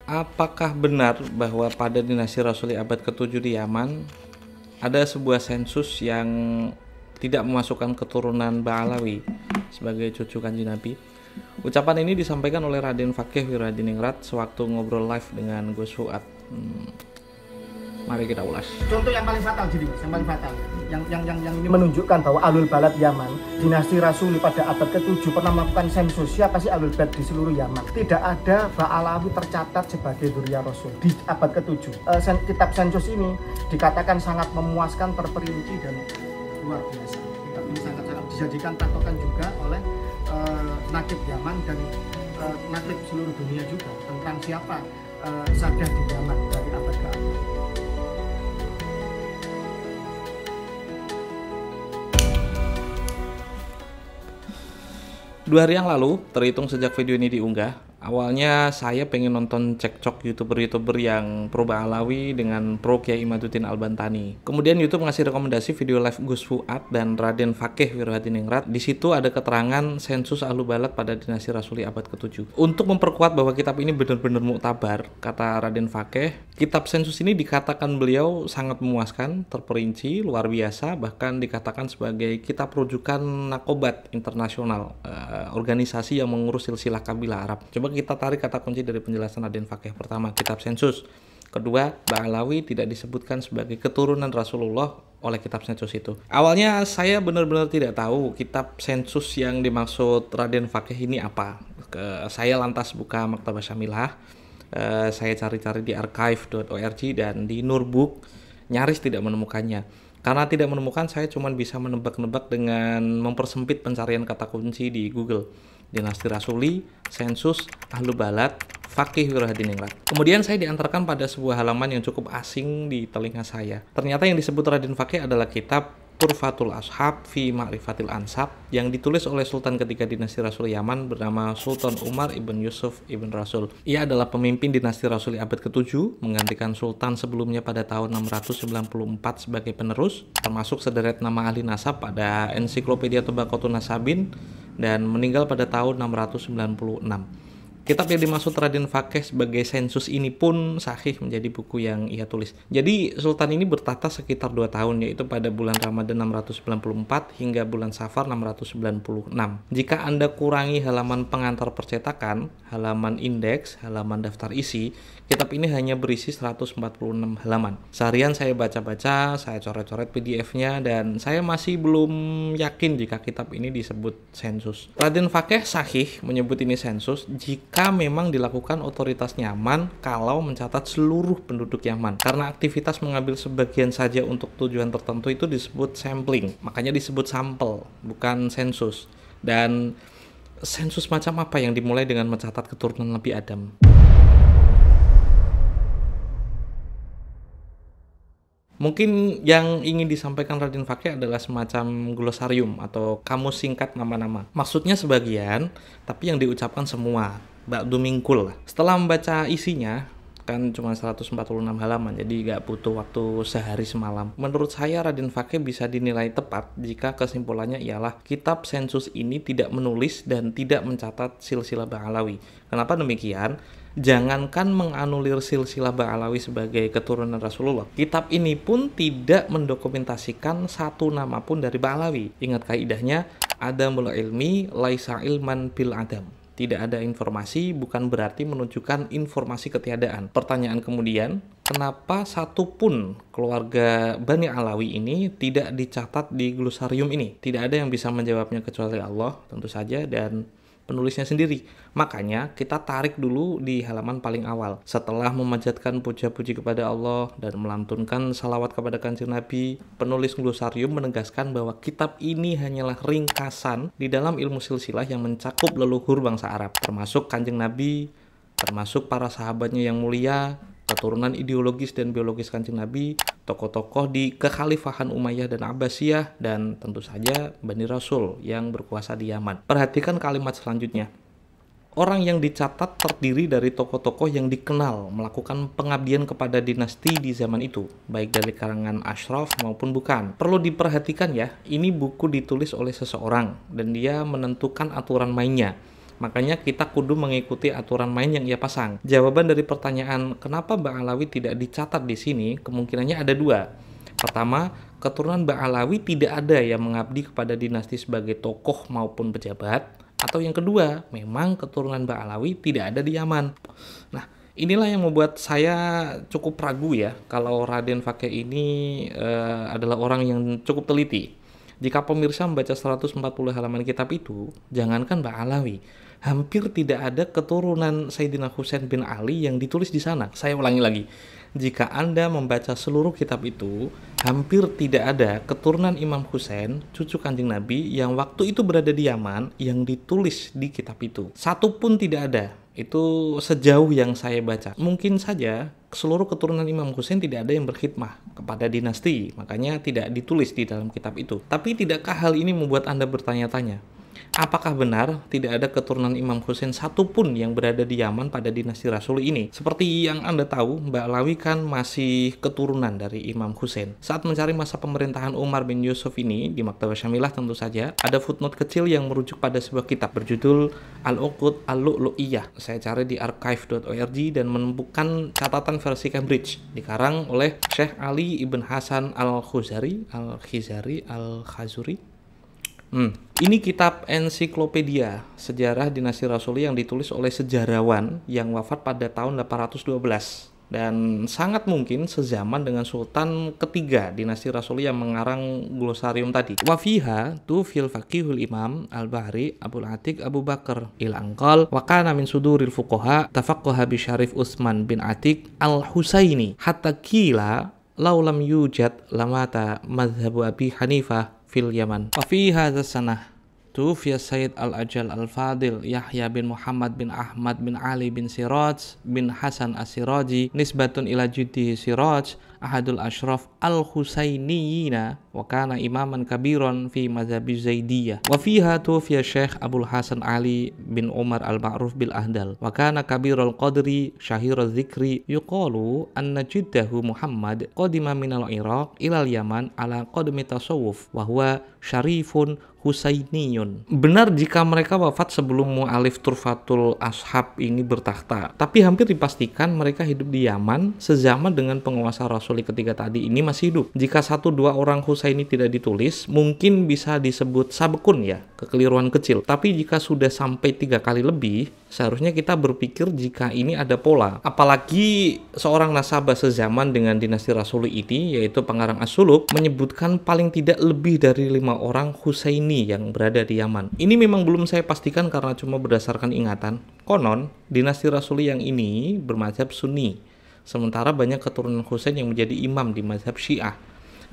Apakah benar bahwa pada dinasti Rasuli abad ke-7 di Yaman ada sebuah sensus yang tidak memasukkan keturunan Ba'alawi sebagai cucu Kanjeng Nabi? Ucapan ini disampaikan oleh Raden Fakih Wiradiningrat sewaktu ngobrol live dengan Gus Fuad. Mari kita ulas. Contoh yang paling fatal jadi, yang paling fatal, yang ini menunjukkan bahwa Ahlul Balad Yaman, dinasti Rasuli pada abad ke-7 pernah melakukan sensus siapa sih Ahlul Balad di seluruh Yaman. Tidak ada Ba'alawi tercatat sebagai dzurriyyah Rasul di abad ke-7. Kitab sensus ini dikatakan sangat memuaskan, terperinci dan luar biasa. Kitab ini sangat-sangat dijadikan patokan juga oleh nakib Yaman dan nakib seluruh dunia juga tentang siapa sadah di Yaman dari abad ke abad. Dua hari yang lalu, terhitung sejak video ini diunggah, awalnya saya pengen nonton cekcok youtuber yang pro Ba'alawi dengan pro Kiai Imaduddin Al-Bantani. Kemudian YouTube ngasih rekomendasi video live Gus Fuad dan Raden Fakih Wiradiningrat. Di situ ada keterangan sensus Ahlul Balad pada dinasti Rasuli abad ke-7. Untuk memperkuat bahwa kitab ini benar-benar muktabar, kata Raden Fakih, kitab sensus ini dikatakan beliau sangat memuaskan, terperinci, luar biasa, bahkan dikatakan sebagai kitab rujukan Nakobat Internasional, organisasi yang mengurus silsilah kabilah Arab. Coba kita tarik kata kunci dari penjelasan Raden Fakih. Pertama, kitab sensus. Kedua, Ba'alawi tidak disebutkan sebagai keturunan Rasulullah oleh kitab sensus itu. Awalnya saya benar-benar tidak tahu kitab sensus yang dimaksud Raden Fakih ini apa. Saya lantas buka Maktabah Syamilah, saya cari-cari di archive.org dan di Nurbook, nyaris tidak menemukannya. Karena tidak menemukan, saya cuma bisa menebak-nebak dengan mempersempit pencarian kata kunci di Google. Dinasti Rasuli, sensus, Ahlul Balad, Fakih Wiradiningrat. Kemudian saya diantarkan pada sebuah halaman yang cukup asing di telinga saya. Ternyata yang disebut Raden Fakih adalah kitab Turfatul Ashab fi Ma'rifatil Ansab yang ditulis oleh Sultan ketiga dinasti Rasul Yaman bernama Sultan Umar ibn Yusuf ibn Rasul. Ia adalah pemimpin dinasti Rasuli abad ke-7, menggantikan sultan sebelumnya pada tahun 694 sebagai penerus, termasuk sederet nama ahli nasab pada Ensiklopedia Tabaqatun Nasabin, dan meninggal pada tahun 696. Kitab yang dimaksud Raden Fakih sebagai sensus ini pun sahih menjadi buku yang ia tulis. Jadi Sultan ini bertahta sekitar 2 tahun, yaitu pada bulan Ramadan 694 hingga bulan Safar 696. Jika Anda kurangi halaman pengantar percetakan, halaman indeks, halaman daftar isi, kitab ini hanya berisi 146 halaman. Seharian saya baca-baca, saya coret-coret PDF-nya, dan saya masih belum yakin jika kitab ini disebut sensus. Raden Fakih sahih menyebut ini sensus jika memang dilakukan otoritas Yaman kalau mencatat seluruh penduduk Yaman. Karena aktivitas mengambil sebagian saja untuk tujuan tertentu itu disebut sampling. Makanya disebut sampel, bukan sensus. Dan sensus macam apa yang dimulai dengan mencatat keturunan Nabi Adam? Mungkin yang ingin disampaikan Raden Fakih adalah semacam glosarium atau kamus singkat nama-nama. Maksudnya sebagian, tapi yang diucapkan semua. Ba'du mingkul lah. Setelah membaca isinya, kan cuma 146 halaman, jadi gak butuh waktu sehari semalam. Menurut saya Raden Fakih bisa dinilai tepat jika kesimpulannya ialah kitab sensus ini tidak menulis dan tidak mencatat silsilah Ba'alawi. Kenapa demikian? Jangankan menganulir silsilah Ba'alawi sebagai keturunan Rasulullah, kitab ini pun tidak mendokumentasikan satu nama pun dari Ba'alawi. Ingat kaidahnya, adamul ilmi laisa ilman bil adam. Tidak ada informasi bukan berarti menunjukkan informasi ketiadaan. Pertanyaan kemudian, kenapa satu pun keluarga Bani Alawi ini tidak dicatat di glosarium ini? Tidak ada yang bisa menjawabnya kecuali Allah tentu saja dan penulisnya sendiri. Makanya kita tarik dulu di halaman paling awal. Setelah memanjatkan puja-puji kepada Allah dan melantunkan salawat kepada Kanjeng Nabi, penulis glosarium menegaskan bahwa kitab ini hanyalah ringkasan di dalam ilmu silsilah yang mencakup leluhur bangsa Arab, termasuk Kanjeng Nabi, termasuk para sahabatnya yang mulia, keturunan ideologis dan biologis Kanjeng Nabi, tokoh-tokoh di kekhalifahan Umayyah dan Abbasiyah, dan tentu saja Bani Rasul yang berkuasa di Yaman. Perhatikan kalimat selanjutnya. Orang yang dicatat terdiri dari tokoh-tokoh yang dikenal melakukan pengabdian kepada dinasti di zaman itu, baik dari kalangan ashraf maupun bukan. Perlu diperhatikan ya, ini buku ditulis oleh seseorang dan dia menentukan aturan mainnya. Makanya kita kudu mengikuti aturan main yang ia pasang. Jawaban dari pertanyaan kenapa Ba'alawi tidak dicatat di sini, kemungkinannya ada dua. Pertama, keturunan Ba'alawi tidak ada yang mengabdi kepada dinasti sebagai tokoh maupun pejabat. Atau yang kedua, memang keturunan Ba'alawi tidak ada di Yaman. Nah, inilah yang membuat saya cukup ragu ya kalau Raden Fakih ini adalah orang yang cukup teliti. Jika pemirsa membaca 140 halaman kitab itu, jangankan Ba'alawi, hampir tidak ada keturunan Sayyidina Husain bin Ali yang ditulis di sana. Saya ulangi lagi, jika Anda membaca seluruh kitab itu, hampir tidak ada keturunan Imam Husain, cucu Kanjeng Nabi, yang waktu itu berada di Yaman, yang ditulis di kitab itu. Satu pun tidak ada. Itu sejauh yang saya baca. Mungkin saja seluruh keturunan Imam Husain tidak ada yang berkhidmah kepada dinasti, makanya tidak ditulis di dalam kitab itu. Tapi tidakkah hal ini membuat Anda bertanya-tanya? Apakah benar tidak ada keturunan Imam Husain satupun yang berada di Yaman pada dinasti Rasuli ini? Seperti yang Anda tahu, Ba'alawi kan masih keturunan dari Imam Husain. Saat mencari masa pemerintahan Umar bin Yusuf ini, di Maktabah Syamilah tentu saja, ada footnote kecil yang merujuk pada sebuah kitab berjudul Al-Uqud Al-Lu'lu'iyah. Saya cari di archive.org dan menemukan catatan versi Cambridge, dikarang oleh Syekh Ali ibn Hasan Al-Khuzari, Al-Khazuri. Ini kitab ensiklopedia sejarah dinasti Rasuli yang ditulis oleh sejarawan yang wafat pada tahun 812 dan sangat mungkin sezaman dengan Sultan ketiga dinasti Rasuli yang mengarang glosarium tadi. Wa fiha tu fil faqihul imam al-Bahri Abul Atiq Abu Bakar il-Anqal wa kana min suduril fuqaha tafaqqaha bi Syarif Utsman bin Atiq al-Husaini hatta qila law lam yujad lamata madhhabu Abi Hanifah fil Yaman. Wa fi hadha sanah tufiya Sayyid Al-Ajal Al-Fadil Yahya bin Muhammad bin Ahmad bin Ali bin Siraj bin Hasan As-Siraji nisbatun ila juddi Siraj ahadul ashraf al-Husainiyina wa kana imaman kabiran fi mazhabi Zaidiyah. Wa fiha tufiya Syekh Abdul Hasan Ali bin Umar al-Ma'ruf bil Ahdal wa kana kabirul qadri syahirul dzikri yuqalu anna jiddahu Muhammad qadima minal Iraq ilal Yaman ala qadmi tasawuf wa huwa syarifun Husainiyun. Benar jika mereka wafat sebelum mu'alif Turfatul Ashab ini bertakhta, tapi hampir dipastikan mereka hidup di Yaman sezaman dengan penguasa Rasuli ketiga tadi ini masih hidup. Jika 1-2 orang Husaini tidak ditulis, mungkin bisa disebut sabekun ya, kekeliruan kecil. Tapi jika sudah sampai 3 kali lebih, seharusnya kita berpikir jika ini ada pola. Apalagi seorang nasabah sezaman dengan dinasti Rasuli ini, yaitu pengarang As-Suluk, menyebutkan paling tidak lebih dari 5 orang Husaini yang berada di Yaman. Ini memang belum saya pastikan karena cuma berdasarkan ingatan. Konon, dinasti Rasuli yang ini bermazhab Sunni, sementara banyak keturunan Husain yang menjadi imam di mazhab Syiah.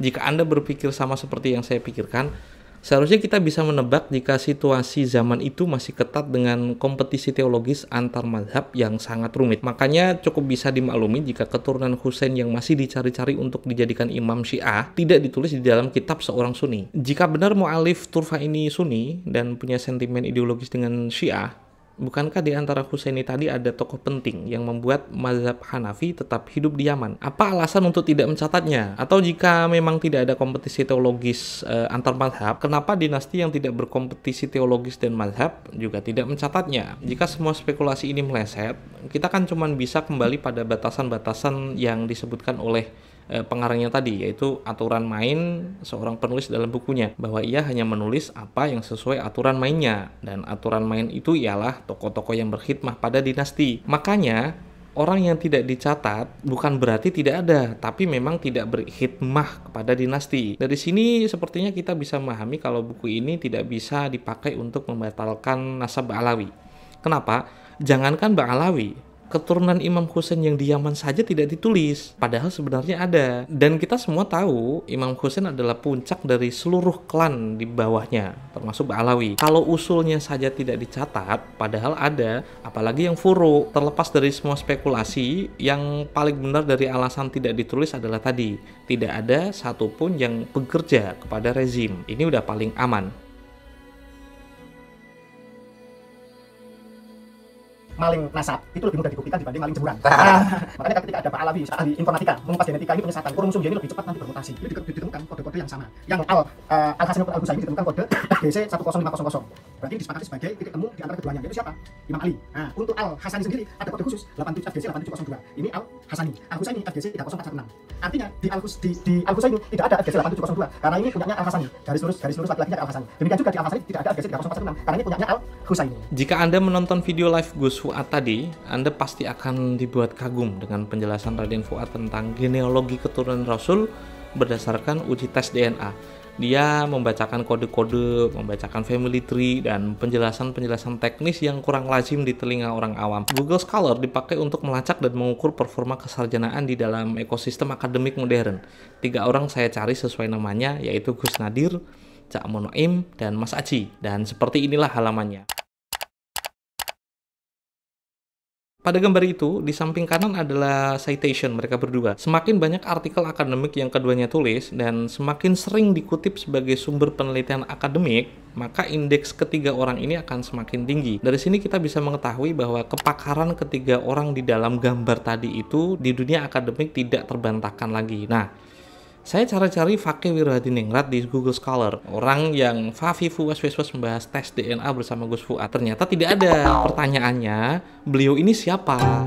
Jika Anda berpikir sama seperti yang saya pikirkan, seharusnya kita bisa menebak jika situasi zaman itu masih ketat dengan kompetisi teologis antar mazhab yang sangat rumit. Makanya cukup bisa dimaklumi jika keturunan Husain yang masih dicari-cari untuk dijadikan imam Syiah tidak ditulis di dalam kitab seorang Sunni. Jika benar mu'alif Turfa ini Sunni dan punya sentimen ideologis dengan Syiah, bukankah di antara Husaini tadi ada tokoh penting yang membuat mazhab Hanafi tetap hidup di Yaman? Apa alasan untuk tidak mencatatnya? Atau jika memang tidak ada kompetisi teologis antar mazhab, kenapa dinasti yang tidak berkompetisi teologis dan mazhab juga tidak mencatatnya? Jika semua spekulasi ini meleset, kita kan cuma bisa kembali pada batasan-batasan yang disebutkan oleh pengarangnya tadi, yaitu aturan main seorang penulis dalam bukunya, bahwa ia hanya menulis apa yang sesuai aturan mainnya, dan aturan main itu ialah tokoh-tokoh yang berkhidmah pada dinasti. Makanya orang yang tidak dicatat bukan berarti tidak ada, tapi memang tidak berkhidmah kepada dinasti. Dari sini sepertinya kita bisa memahami kalau buku ini tidak bisa dipakai untuk membatalkan nasab Ba'alawi. Kenapa? Jangankan Ba'alawi, keturunan Imam Husain yang di Yaman saja tidak ditulis, padahal sebenarnya ada. Dan kita semua tahu Imam Husain adalah puncak dari seluruh klan di bawahnya, termasuk Ba'alawi. Kalau usulnya saja tidak dicatat, padahal ada, apalagi yang furu. Terlepas dari semua spekulasi, yang paling benar dari alasan tidak ditulis adalah tadi, tidak ada satupun yang bekerja kepada rezim. Ini udah paling aman. maling nasab itu lebih mudah dibuktikan dibanding maling jemuran. Makanya ketika ada Pak Alawi, ahli informatika, mengupas genetika ini penyesatan, kromosom dia ini lebih cepat nanti bermutasi. Jadi ditemukan kode-kode yang sama. Yang Al-Hasan Al Husaini ditemukan kode FGC 10500. Berarti disepakati sebagai titik temu di antara keduanya. Yaitu siapa? Imam Ali. Nah, untuk Al-Hasani sendiri ada kode khusus 87 FGC 8702. Ini Al-Hasani. Al-Husaini FGC 30416. Artinya di Al-Husaini tidak ada FGC 8702 karena ini punyanya Al-Hasani. Garis lurus laki-lakinya Al-Hasani. Demikian juga di Al-Hasani tidak ada FGC 30416 karena ini punyanya Al-Husaini. Jika Anda menonton video live Gus Fuad tadi, Anda pasti akan dibuat kagum dengan penjelasan Raden Fuad tentang genealogi keturunan Rasul berdasarkan uji tes DNA. Dia membacakan kode-kode, membacakan family tree, dan penjelasan-penjelasan teknis yang kurang lazim di telinga orang awam. Google Scholar dipakai untuk melacak dan mengukur performa kesarjanaan di dalam ekosistem akademik modern. 3 orang saya cari sesuai namanya, yaitu Gus Nadir, Cak Monoim, dan Mas Aji. Dan seperti inilah halamannya. Pada gambar itu, di samping kanan adalah citation mereka berdua. Semakin banyak artikel akademik yang keduanya tulis, dan semakin sering dikutip sebagai sumber penelitian akademik, maka indeks ketiga orang ini akan semakin tinggi. Dari sini kita bisa mengetahui bahwa kepakaran ketiga orang di dalam gambar tadi itu di dunia akademik tidak terbantahkan lagi. Nah, saya cari-cari Fakih Wirahadiningrat di Google Scholar, orang yang fafifu was-was membahas tes DNA bersama Gus Fuad. Ternyata tidak ada. Pertanyaannya, beliau ini siapa?